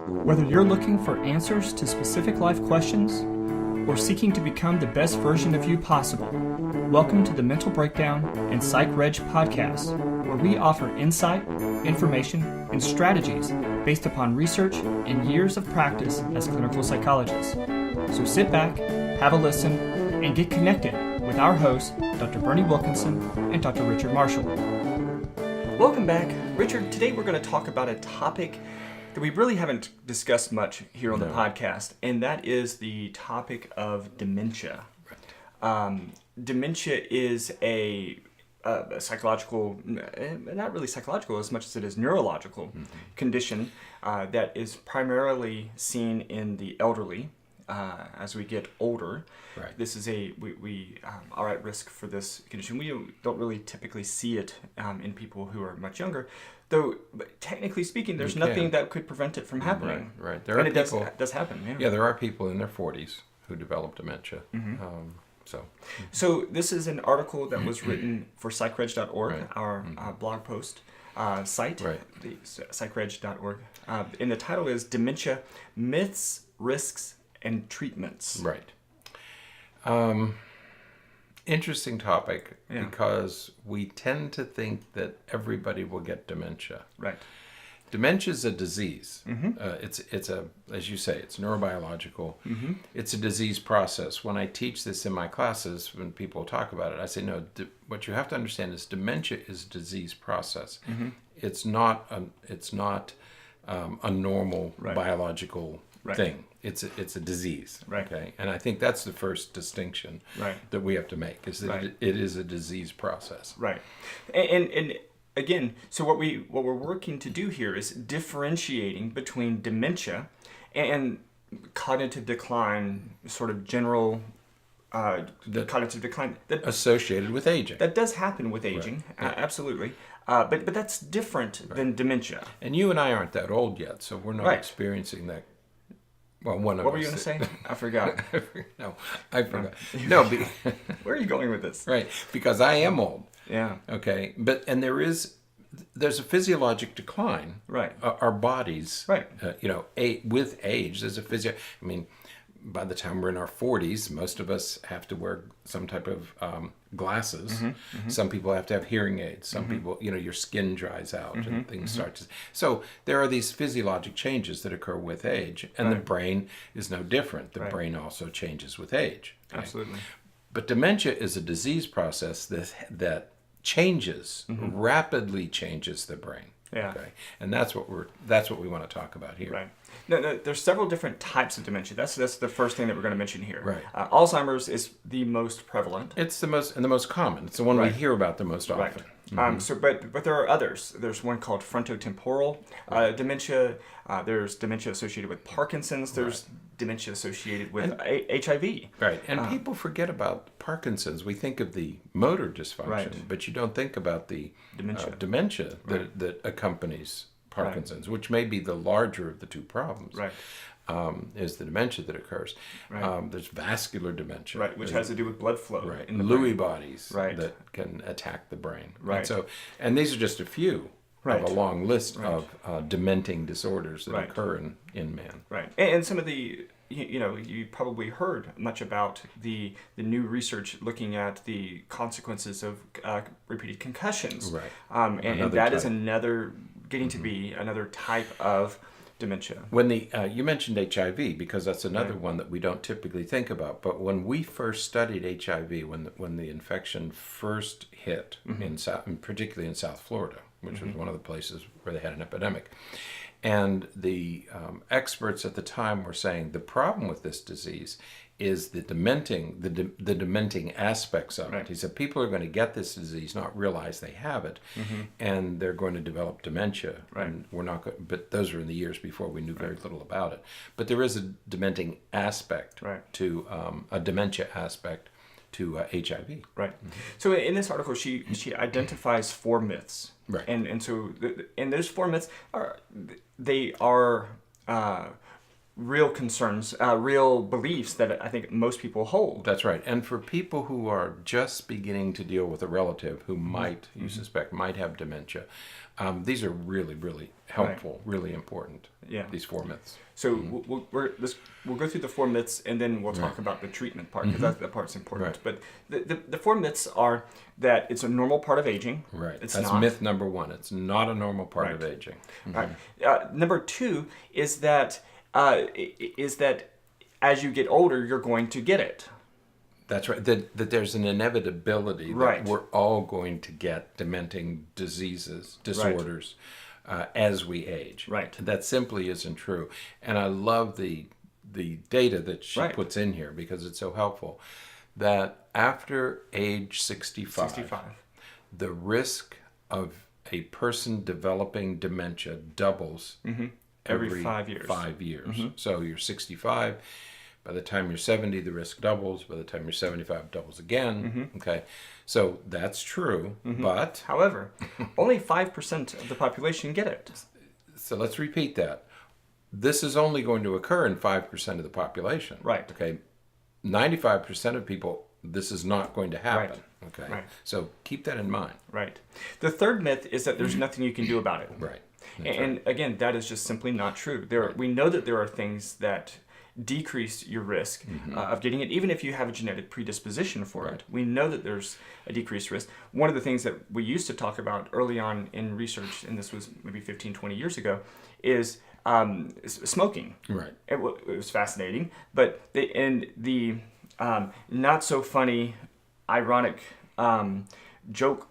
Whether you're looking for answers to specific life questions or seeking to become the best version of you possible, welcome to the Mental Breakdown and Psychreg podcast, where we offer insight, information, and strategies based upon research and years of practice as clinical psychologists. So sit back, have a listen, and get connected with our hosts, Dr. Berney Wilkinson and Dr. Richard Marshall. Welcome back. Richard, today we're going to talk about a topic that we really haven't discussed much here on the podcast, and that is the topic of dementia. Dementia is a psychological, not really psychological as much as it is neurological condition that is primarily seen in the elderly as we get older. Right. This is we are at risk for this condition. We don't really typically see it in people who are much younger. Though, technically speaking, there's nothing that could prevent it from happening. Right. There are people. It does happen. Yeah, there are people in their 40s who develop dementia. So this is an article that was written for Psychreg.org, our blog post site, the Psychreg.org. And the title is Dementia: Myths, Risks, and Treatments. Right. Interesting topic because we tend to think that everybody will get dementia. Right. Dementia is a disease. It's a, as you say, it's neurobiological. It's a disease process. When I teach this in my classes, when people talk about it, I say, no, what you have to understand is dementia is a disease process. It's not a normal biological thing. It's a disease. Right. Okay. And I think that's the first distinction that we have to make, is that it is a disease process. Right. And again, so what we're working to do here is differentiating between dementia and cognitive decline, sort of general cognitive decline that associated with aging. That does happen with aging, absolutely. But that's different than dementia. And you and I aren't that old yet, so we're not experiencing that. Well, one of us. What were you going to say? I forgot. I forgot. No, where are you going with this? Right, because I am old. Yeah. Okay, and there's a physiologic decline. Right. Our bodies. Right. With age, there's a I mean, by the time we're in our 40s, most of us have to wear some type of glasses. Some people have to have hearing aids. Some people, your skin dries out and things start to... So there are these physiologic changes that occur with age, and the brain is no different. The brain also changes with age. Okay? Absolutely. But dementia is a disease process that changes, rapidly changes the brain. Yeah. Okay. And that's what we want to talk about here. Right. No, there's several different types of dementia. That's the first thing that we're going to mention here. Right. Alzheimer's is the most prevalent. It's the most common. It's the one we hear about the most often. Right. But there are others. There's one called frontotemporal dementia. There's dementia associated with Parkinson's. There's dementia associated with HIV. Right. And people forget about Parkinson's. We think of the motor dysfunction, but you don't think about the dementia that accompanies Parkinson's, which may be the larger of the two problems. Right. Is the dementia that occurs. Right. There's vascular dementia. Which has to do with blood flow. Right. In the Lewy bodies that can attack the brain. Right. And these are just a few of a long list of dementing disorders that occur in man. Right. And some of the, you probably heard much about the new research looking at the consequences of repeated concussions. Right. And that is another, getting to be another type of dementia. When you mentioned HIV, because that's another one that we don't typically think about. But when we first studied HIV, when the infection first hit particularly in South Florida, which was one of the places where they had an epidemic, and the experts at the time were saying the problem with this disease is the dementing aspects of it. He said people are going to get this disease, not realize they have it, and they're going to develop dementia. And we're not going, but those were in the years before we knew very little about it. But there is a dementing aspect to a dementia aspect to HIV. Right. So in this article, she identifies 4 myths. Right. And so and those 4 myths are real concerns, real beliefs that I think most people hold. That's right. And for people who are just beginning to deal with a relative who might, you suspect, might have dementia, these are really, really helpful, really important, these 4 myths. So we'll go through the 4 myths, and then we'll talk about the treatment part, because that part's important. But the 4 myths are that it's a normal part of aging. Right. It's That's not. myth number 1. It's not a normal part of aging. Right. Number 2 is that as you get older, you're going to get it. That's right. That there's an inevitability that we're all going to get dementing disorders as we age. Right. That simply isn't true. And I love the data that she puts in here because it's so helpful. That after age 65, the risk of a person developing dementia doubles every 5 years. 5 years. So you're 65. By the time you're 70, the risk doubles. By the time you're 75, it doubles again. Okay, so that's true. But however, only 5% of the population get it. So let's repeat that. This is only going to occur in 5% of the population. Right. Okay, 95% of people, this is not going to happen. Right. Okay. Right. So keep that in mind. Right. The third myth is that there's nothing you can do about it. Right. And again, that is just simply not true. We know that there are things that decrease your risk of getting it, even if you have a genetic predisposition for it. We know that there's a decreased risk. One of the things that we used to talk about early on in research, and this was maybe 15, 20 years ago, is smoking. Right. It was fascinating, but the not so funny, ironic joke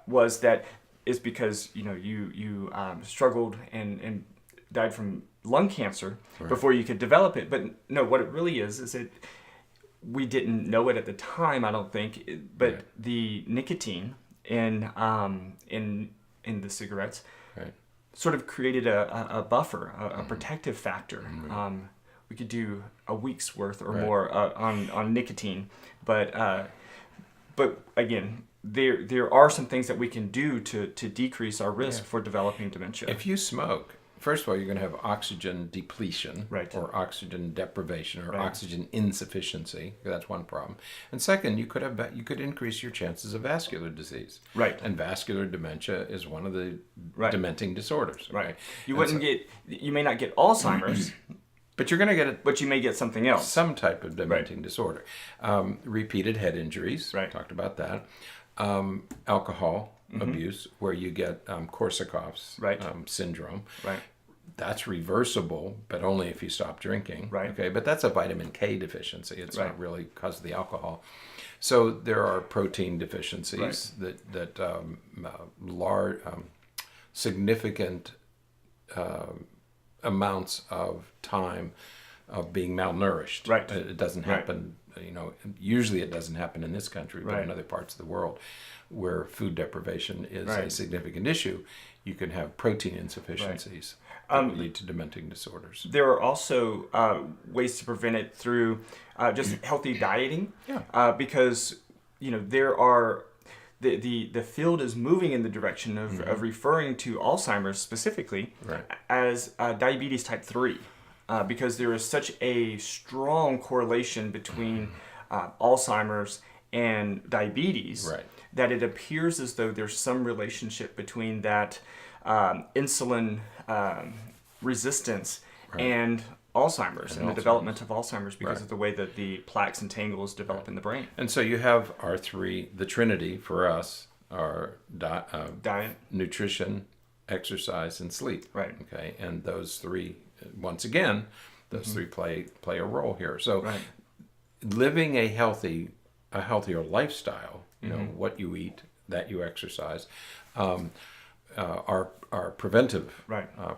was that it's because you struggled and died from lung cancer before you could develop it. But no, what it really is that we didn't know it at the time, I don't think, but the nicotine in the cigarettes sort of created a buffer, a protective factor. We could do a week's worth or more on nicotine, but again, there are some things that we can do to decrease our risk for developing dementia. If you smoke, first of all, you're going to have oxygen depletion, or oxygen deprivation, or oxygen insufficiency. That's one problem. And second, you could increase your chances of vascular disease. Right. And vascular dementia is one of the dementing disorders. Right. You may not get Alzheimer's, but you're going to get it. But you may get something else. Some type of dementing disorder. Repeated head injuries. Talked about that. Alcohol abuse, where you get Korsakoff's syndrome. Right. That's reversible, but only if you stop drinking. Right. Okay, but that's a vitamin K deficiency. It's not really because of the alcohol. So there are protein deficiencies that large, significant amounts of time of being malnourished. Right. It doesn't happen. Usually it doesn't happen in this country, but in other parts of the world where food deprivation is a significant issue, you can have protein insufficiencies that would lead to dementing disorders. There are also ways to prevent it through just healthy dieting, because there are the field is moving in the direction of referring to Alzheimer's specifically as diabetes type 3. Because there is such a strong correlation between Alzheimer's and diabetes that it appears as though there's some relationship between that insulin resistance and Alzheimer's and the development of Alzheimer's because of the way that the plaques and tangles develop in the brain. And so you have our the trinity for us are diet, nutrition, exercise, and sleep. Right. Okay, and those three. Once again, those three play a role here. So, living a healthier lifestyle, what you eat, that you exercise, are preventive.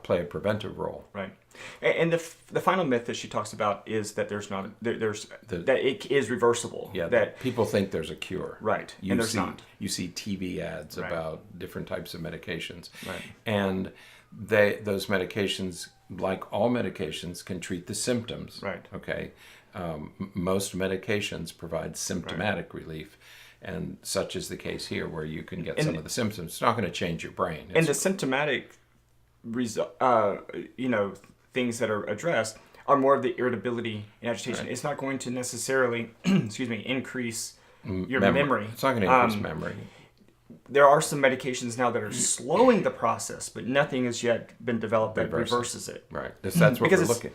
Play a preventive role. Right. And the final myth that she talks about is that that it is reversible. Yeah. That people think there's a cure. Right. And there's not. You see TV ads about different types of medications. Right. And those medications, like all medications, can treat the symptoms. Right. Okay. Most medications provide symptomatic relief, and such is the case here, where you can get some of the symptoms. It's not going to change your brain. And the symptomatic, things that are addressed are more of the irritability and agitation. Right. It's not going to necessarily, increase your memory. It's not going to increase memory. There are some medications now that are slowing the process, but nothing has yet been developed that reverses it. Right. That's what we're looking.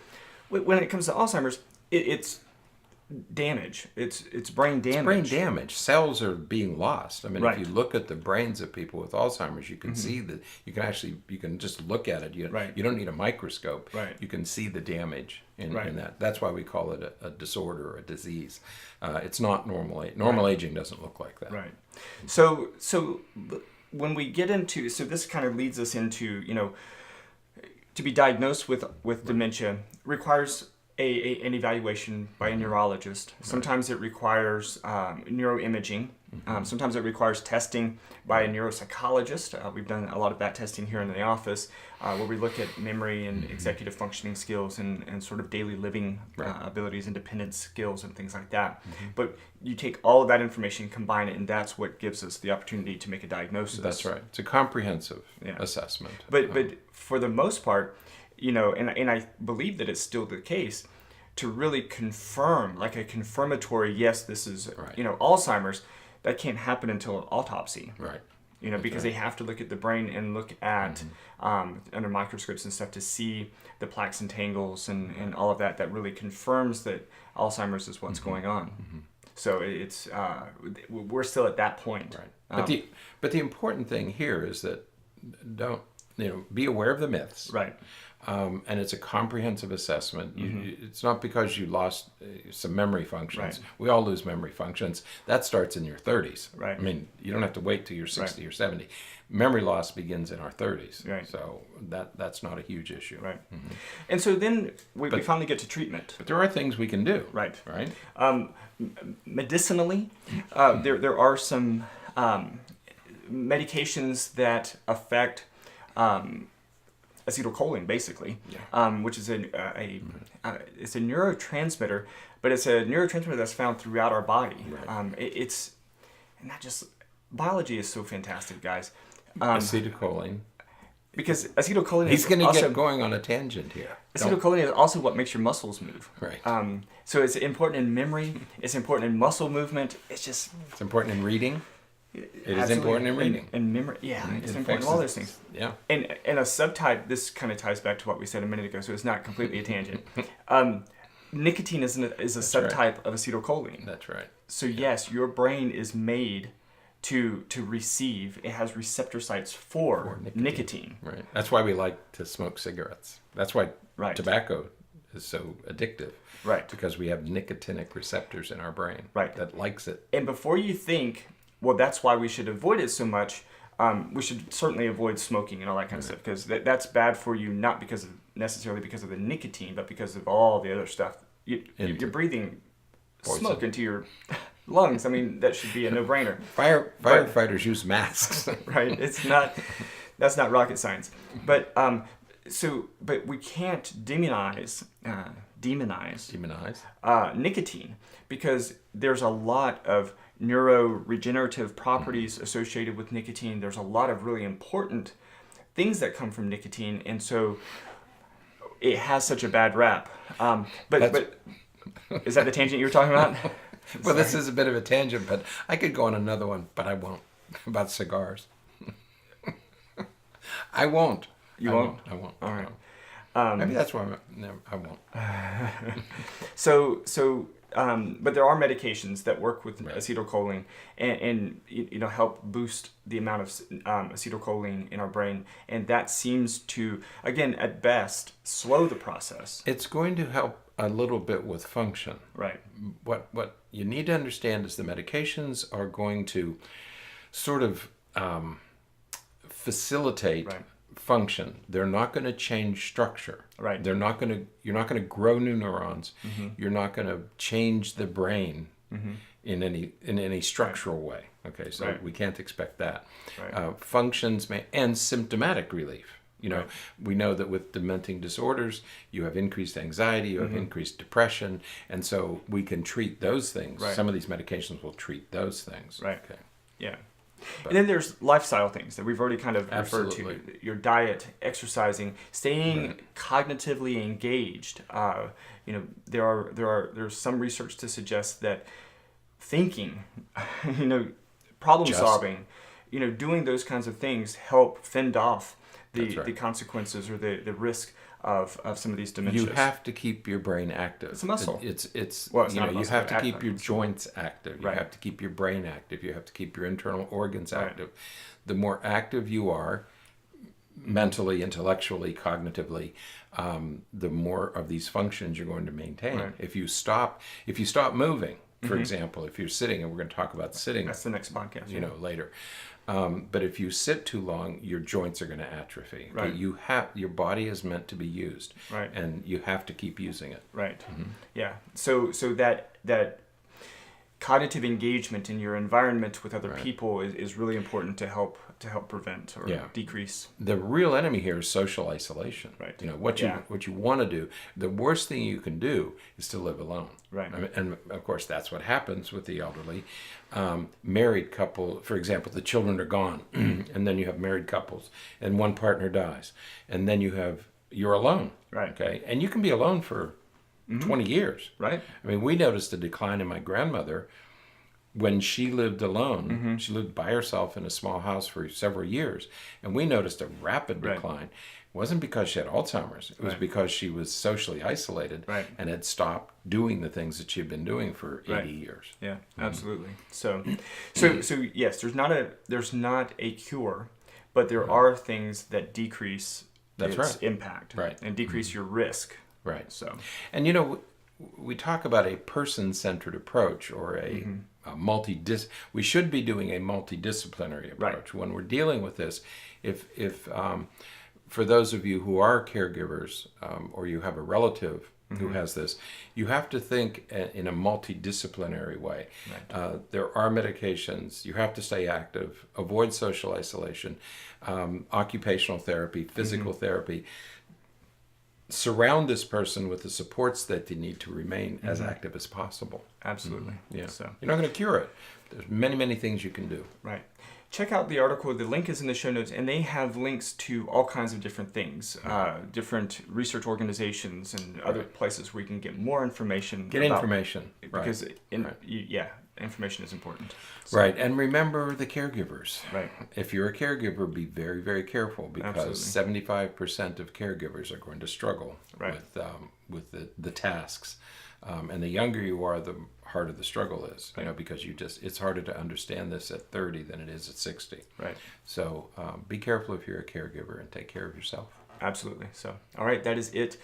When it comes to Alzheimer's, it's damage. It's brain damage. It's brain damage. Cells are being lost. I mean, Right. if you look at the brains of people with Alzheimer's, you can see that you can just look at it. You don't need a microscope. Right. You can see the damage in Right. that. That's why we call it a disorder or a disease. It's not normal. Normal aging doesn't look like that. Right. So when we get into, this kind of leads us into, to be diagnosed with dementia requires an evaluation by a neurologist. Sometimes it requires neuroimaging. Sometimes it requires testing by a neuropsychologist. We've done a lot of that testing here in the office, where we look at memory and executive functioning skills and sort of daily living abilities, independence skills, and things like that. But you take all of that information, combine it, and that's what gives us the opportunity to make a diagnosis. That's right. It's a comprehensive assessment. But for the most part, and I believe that it's still the case, to really confirm, like a confirmatory, yes, this is, Alzheimer's, that can't happen until an autopsy. Right. Because they have to look at the brain and look at, under microscopes and stuff, to see the plaques and tangles and all of that really confirms that Alzheimer's is what's going on. So it's, we're still at that point. Right. But the important thing here is that don't, be aware of the myths. Right. And it's a comprehensive assessment. It's not because you lost some memory functions. Right. We all lose memory functions. That starts in your 30s. Right. I mean, you don't have to wait till you're 60 or 70. Memory loss begins in our 30s. Right. So that's not a huge issue. Right. And so then we finally get to treatment. But there are things we can do. Right. Right. Medicinally, there are some medications that affect acetylcholine, basically, which is it's a neurotransmitter, but it's a neurotransmitter that's found throughout our body. Right. Biology is so fantastic, guys. Acetylcholine. Because acetylcholine He's going to get going on a tangent here. Acetylcholine is also what makes your muscles move. Right. So it's important in memory. It's important in muscle movement. It's important in reading. It is important in reading. And memory, it's important in all those things. Yeah. And a subtype, this kind of ties back to what we said a minute ago, so it's not completely a tangent. Nicotine is a subtype of acetylcholine. That's right. So yes, your brain is made to receive, it has receptor sites for nicotine. Right. That's why we like to smoke cigarettes. That's why tobacco is so addictive. Right. Because we have nicotinic receptors in our brain that likes it. And before you think, well, that's why we should avoid it so much, we should certainly avoid smoking and all that kind of stuff, because that's bad for you, not necessarily because of the nicotine, but because of all the other stuff. You're breathing smoke into your lungs. I mean, that should be a no-brainer. Firefighters use masks. Right. That's not rocket science. But but we can't demonize nicotine, because there's a lot of neuroregenerative properties associated with nicotine. There's a lot of really important things that come from nicotine, and so it has such a bad rap. But is that the tangent you were talking about? Well, this is a bit of a tangent, but I could go on another one, but I won't. About cigars. I won't. You won't? I won't. All right. Maybe that's why I won't. But there are medications that work with acetylcholine and help boost the amount of acetylcholine in our brain, and that seems to, again, at best, slow the process. It's going to help a little bit with function. Right. What you need to understand is the medications are going to sort of facilitate function. They're not going to change structure. Right. You're not going to grow new neurons. You're not going to change the brain in any structural way. Okay, so we can't expect that. Right. Functions and symptomatic relief. We know that with dementing disorders, you have increased anxiety, you have increased depression, and so we can treat those things. Right. Some of these medications will treat those things. Right. Okay. Yeah. But, and then there's lifestyle things that we've already kind of referred Absolutely. to. Your diet, exercising, staying cognitively engaged. There's some research to suggest that thinking, problem solving, doing those kinds of things help fend off the consequences or the risk of some of these dementias. You have to keep your brain active. It's a muscle. It's not a you muscle, have to but keep your active. joints active. You Right. have to keep your brain active. You have to keep your internal organs Right. active. The more active you are, mentally, intellectually, cognitively, the more of these functions you're going to maintain. Right. If you stop moving, for example, if you're sitting, and we're going to talk about sitting, That's the next podcast. later. But if you sit too long, your joints are going to atrophy. Right. Your body is meant to be used, Right. and you have to keep using it. Right. Yeah. So that cognitive engagement in your environment with other people is really important to help prevent or decrease. The real enemy here is social isolation. Right. What you want to do. The worst thing you can do is to live alone. Right. And of course, that's what happens with the elderly. Married couple, for example, the children are gone, and then you have married couples, and one partner dies, and then you're alone. Right. Okay, and you can be alone for 20 years. Right. I mean, we noticed a decline in my grandmother when she lived alone. She lived by herself in a small house for several years, and we noticed a rapid decline. It wasn't because she had Alzheimer's. It was because she was socially isolated and had stopped doing the things that she had been doing for 80 years. Yeah, absolutely. So yes, there's not a cure, but there are things that decrease its impact and decrease your risk. Right. So, and we talk about a person-centered approach or a we should be doing a multidisciplinary approach when we're dealing with this. If for those of you who are caregivers or you have a relative who has this, you have to think in a multidisciplinary way. Right. There are medications. You have to stay active, avoid social isolation, occupational therapy, physical therapy. Surround this person with the supports that they need to remain as active as possible. Absolutely. Yeah. So you're not going to cure it. There's many, many things you can do. Right. Check out the article. The link is in the show notes, and they have links to all kinds of different things, different research organizations and other places where you can get more information. Information. Because information is important. So, right. And remember the caregivers. Right. If you're a caregiver, be very, very careful because 75% of caregivers are going to struggle with the tasks. And the younger you are, the harder the struggle is, because it's harder to understand this at 30 than it is at 60. Right. So be careful if you're a caregiver and take care of yourself. Absolutely. So, all right, that is it.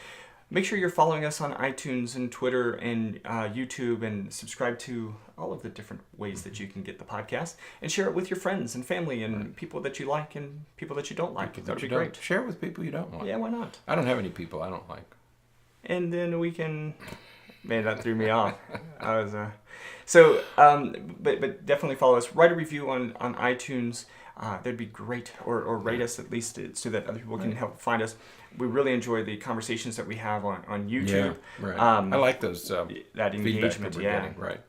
Make sure you're following us on iTunes and Twitter and YouTube, and subscribe to all of the different ways that you can get the podcast, and share it with your friends and family and people that you like and people that you don't like. That would be great. Share it with people you don't like. Yeah, why not? I don't have any people I don't like. And then we can... Man, that threw me off. I was but definitely follow us. Write a review on iTunes. That'd be great. Or rate us at least so that other people can help find us. We really enjoy the conversations that we have on YouTube. Yeah, right. I like those that engagement. That we're getting, right.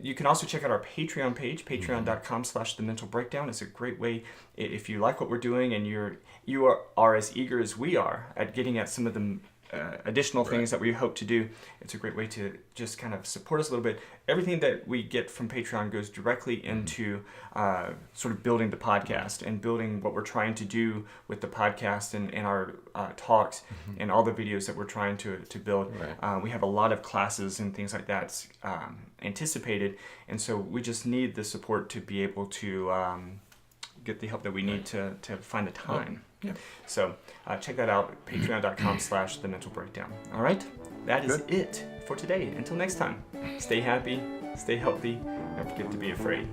You can also check out our Patreon page, patreon.com/thementalbreakdown. It's a great way if you like what we're doing and you are as eager as we are at getting at some of the additional things that we hope to do. It's a great way to just kind of support us a little bit. Everything that we get from Patreon goes directly into sort of building the podcast and building what we're trying to do with the podcast and our talks and all the videos that we're trying to build. Right. We have a lot of classes and things like that anticipated, and so we just need the support to be able to get the help that we need to find the time. Yeah. So check that out, patreon.com/thementalbreakdown. All right, that is it for today. Until next time, stay happy, stay healthy, don't forget to be afraid.